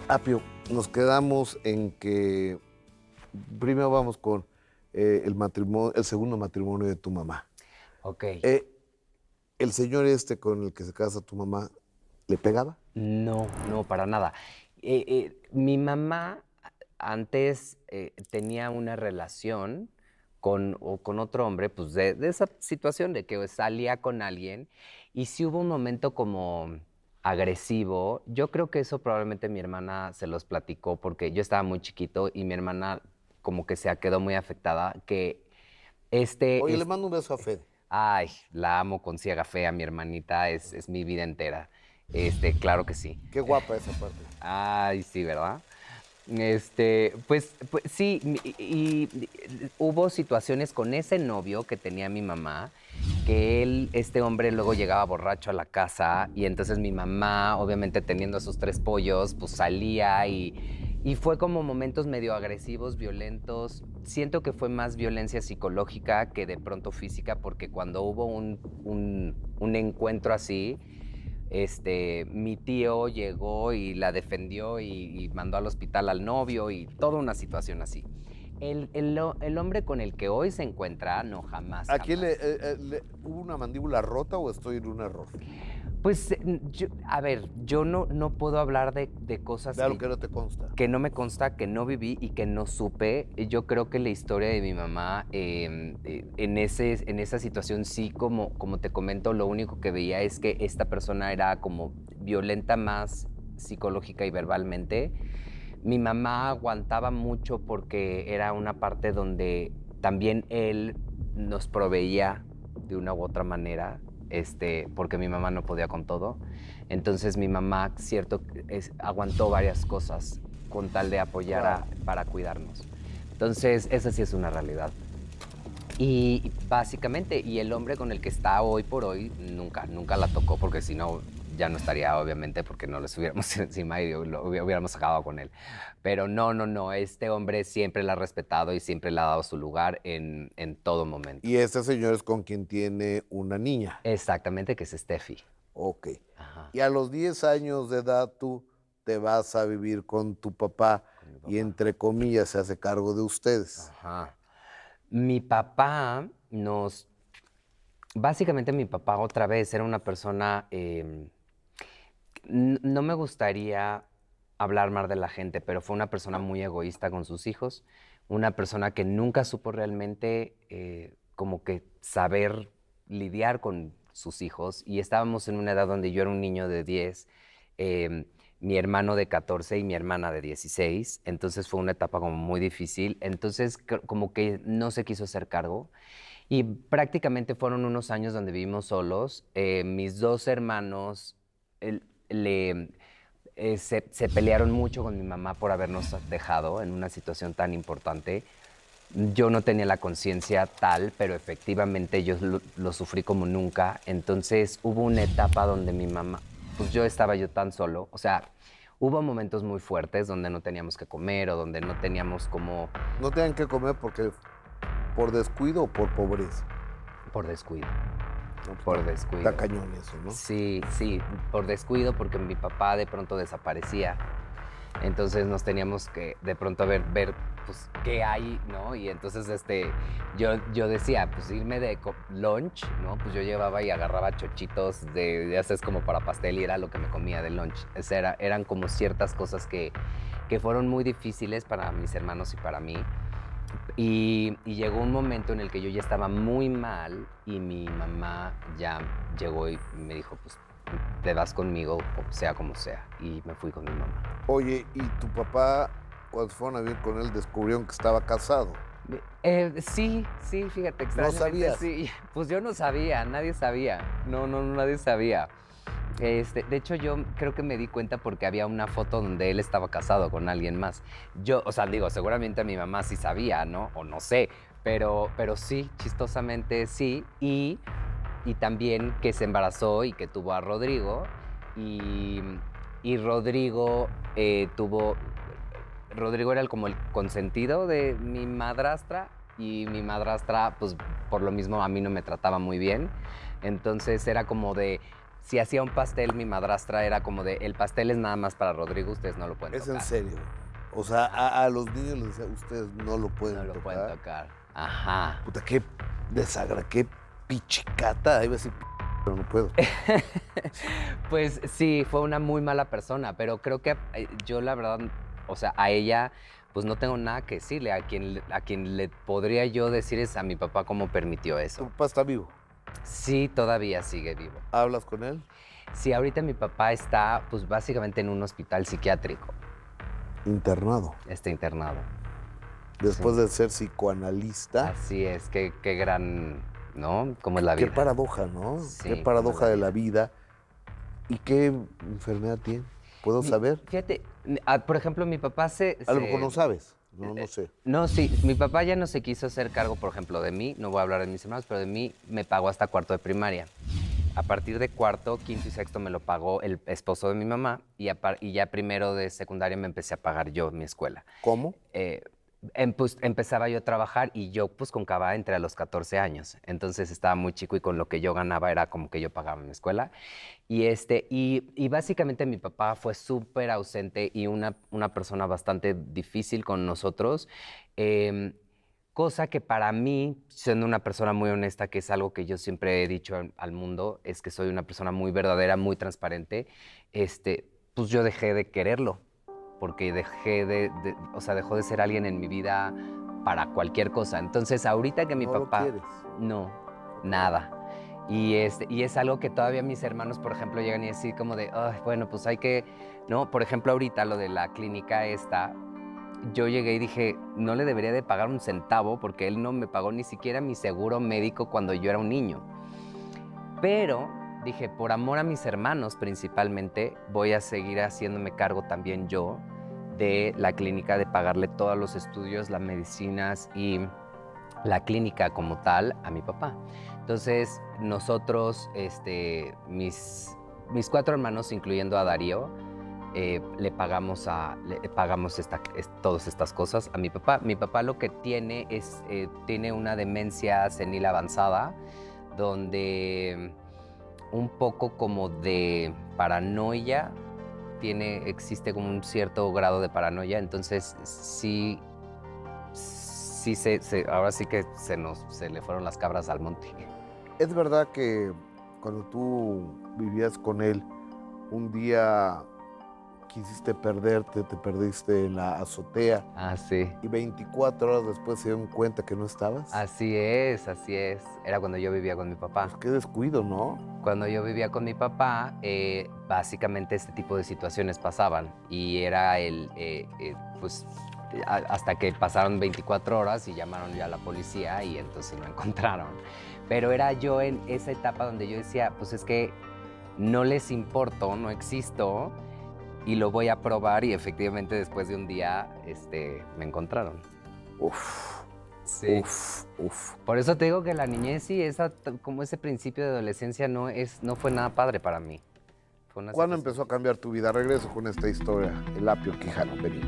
Apio, nos quedamos en que primero vamos con el matrimonio, el segundo matrimonio de tu mamá. Ok. El señor este con el que se casa tu mamá, ¿le pegaba? No, no, para nada. Mi mamá antes tenía una relación con otro hombre, pues de esa situación de que salía con alguien y sí hubo un momento como agresivo. Yo creo que eso probablemente mi hermana se los platicó porque yo estaba muy chiquito y mi hermana como que se quedó muy afectada, que Oye, le este mando un beso a Fede. ay, la amo con ciega fea, mi hermanita, es mi vida entera. Claro que sí. Qué guapa esa parte. Ay, sí, ¿verdad? Pues sí, hubo situaciones con ese novio que tenía mi mamá, que este hombre luego llegaba borracho a la casa y entonces mi mamá, obviamente teniendo a sus tres pollos, pues salía y fue como momentos medio agresivos, violentos. Siento que fue más violencia psicológica que de pronto física, porque cuando hubo un encuentro así, mi tío llegó y la defendió y mandó al hospital al novio y toda una situación así. El hombre con el que hoy se encuentra, no, jamás, ¿Aquí jamás. hubo una mandíbula rota o estoy en un error? Pues, a ver, yo no puedo hablar de cosas De algo que no te consta. que no me consta, que no viví y que no supe. Yo creo que la historia de mi mamá en esa situación sí, como te comento, lo único que veía es que esta persona era como violenta más psicológica y verbalmente. Mi mamá aguantaba mucho porque era una parte donde también él nos proveía de una u otra manera, porque mi mamá no podía con todo. Entonces mi mamá, cierto, aguantó varias cosas con tal de apoyar Claro. para cuidarnos. Entonces, esa sí es una realidad. Y básicamente, y el hombre con el que está hoy por hoy, nunca la tocó, porque si no, ya no estaría, obviamente, porque no le estuviéramos encima y hubiéramos acabado con él. Pero no, este hombre siempre la ha respetado y siempre le ha dado su lugar en todo momento. Y este señor es con quien tiene una niña. Exactamente, que es Steffi. Ok. Ajá, Y a los 10 años de edad tú te vas a vivir con tu papá con mi y papá. entre comillas se hace cargo de ustedes. Ajá. Mi papá básicamente mi papá otra vez era una persona, no me gustaría hablar mal de la gente, pero fue una persona muy egoísta con sus hijos, una persona que nunca supo realmente como que saber lidiar con sus hijos y estábamos en una edad donde yo era un niño de 10, eh, mi hermano de 14 y mi hermana de 16, entonces fue una etapa como muy difícil, entonces como que no se quiso hacer cargo. Y prácticamente fueron unos años donde vivimos solos. Mis dos hermanos el- le, se pelearon mucho con mi mamá por habernos dejado en una situación tan importante. Yo no tenía la conciencia tal, pero efectivamente yo lo sufrí como nunca. Entonces hubo una etapa donde mi mamá, pues yo estaba yo tan solo. O sea, hubo momentos muy fuertes donde no teníamos que comer o donde no teníamos como No tenían que comer porque por descuido o por pobreza. por descuido. No, pues Por está descuido. cañón eso, ¿no? Sí, sí, por descuido, porque mi papá de pronto desaparecía. Entonces nos teníamos que de pronto ver pues, qué hay, ¿no? Y entonces yo decía, pues irme de lunch, ¿no? Pues yo llevaba y agarraba chochitos ya sabes, como para pastel y era lo que me comía de lunch. Eran como ciertas cosas que fueron muy difíciles para mis hermanos y para mí. Y llegó un momento en el que yo ya estaba muy mal y mi mamá ya llegó y me dijo, pues te vas conmigo, sea como sea. Y me fui con mi mamá. Oye, y tu papá, cuando fueron a vivir con él, descubrieron que estaba casado. Sí, fíjate, ¿No extrañamente sabías? sí. Pues yo no sabía, nadie sabía. No, nadie sabía. De hecho, yo creo que me di cuenta porque había una foto donde él estaba casado con alguien más. Yo, o sea, digo, seguramente mi mamá sí sabía, ¿no? O no sé, pero sí, chistosamente sí. Y también que se embarazó y que tuvo a Rodrigo. Y, y Rodrigo era como el consentido de mi madrastra y mi madrastra, pues por lo mismo a mí no me trataba muy bien. Entonces era como de, Si hacía un pastel, mi madrastra era como de, el pastel es nada más para Rodrigo, ustedes no lo pueden Es en tocar. serio. O sea, a los niños les decía, ustedes no lo pueden No lo tocar. pueden tocar. Ajá. Puta, qué qué pichicata. Iba a decir pero no puedo. Pues sí, fue una muy mala persona, pero creo que yo la verdad, o sea, a ella, pues no tengo nada que decirle. A quien le podría yo decir es a mi papá cómo permitió Tu eso. papá está vivo. Sí, todavía sigue vivo. ¿Hablas con él? Sí, ahorita mi papá está, pues básicamente en un hospital psiquiátrico. Internado. Está internado. Después Sí. de ser psicoanalista. Así es, qué gran, ¿no? ¿Cómo es la Qué vida? paradoja, ¿no? Sí, Qué cómo es paradoja la de la vida. ¿Y qué enfermedad tiene? ¿Puedo saber? Fíjate, por ejemplo, mi papá A lo mejor no sabes. No, no sé. No, sí, mi papá ya no se quiso hacer cargo, por ejemplo, de mí, no voy a hablar de mis hermanos, pero de mí me pagó hasta cuarto de primaria. A partir de cuarto, quinto y sexto me lo pagó el esposo de mi mamá y ya primero de secundaria me empecé a pagar yo mi escuela. ¿Cómo? Pues, empezaba yo a trabajar y yo pues concababa entre a los 14 años. Entonces estaba muy chico y con lo que yo ganaba era como que yo pagaba mi escuela. Y básicamente mi papá fue súper ausente y una persona bastante difícil con nosotros. em, Cosa que para mí, siendo una persona muy honesta, que es algo que yo siempre he dicho al mundo, es que soy una persona muy verdadera, muy transparente, pues yo dejé de quererlo, porque o sea, dejó de ser alguien en mi vida para cualquier cosa. Entonces, ahorita que mi No lo papá, quieres. no, nada. Y es algo que todavía mis hermanos, por ejemplo, llegan y decir como de, "Ay, bueno, pues hay que, ¿no? Por ejemplo, ahorita lo de la clínica esta, yo llegué y dije, no le debería de pagar un centavo porque él no me pagó ni siquiera mi seguro médico cuando yo era un niño. Pero dije, por amor a mis hermanos principalmente, voy a seguir haciéndome cargo también yo de la clínica, de pagarle todos los estudios, las medicinas y la clínica como tal a mi papá. Entonces, nosotros, mis cuatro hermanos, incluyendo a Darío, le pagamos todas estas cosas a mi papá. Mi papá lo que tiene es, tiene una demencia senil avanzada, donde un poco como de paranoia, existe como un cierto grado de paranoia, entonces sí, ahora sí que se le fueron las cabras al monte. ¿Es verdad que cuando tú vivías con él, un día quisiste perderte, te perdiste en la azotea Ah, sí. y 24 horas después se dieron cuenta que no estabas? Así es, así es. Era cuando yo vivía con mi papá. Pues qué descuido, ¿no? Cuando yo vivía con mi papá, básicamente este tipo de situaciones pasaban y era pues hasta que pasaron 24 horas y llamaron ya a la policía y entonces lo encontraron. Pero era yo en esa etapa donde yo decía, pues es que no les importo, no existo y lo voy a probar y efectivamente después de un día me encontraron. Uf, Sí. uf, uf. Por eso te digo que la niñez y como ese principio de adolescencia no fue nada padre para mí. Fue una ¿Cuándo situación empezó a cambiar tu vida? Regreso con esta historia, el apio Quijano, vení.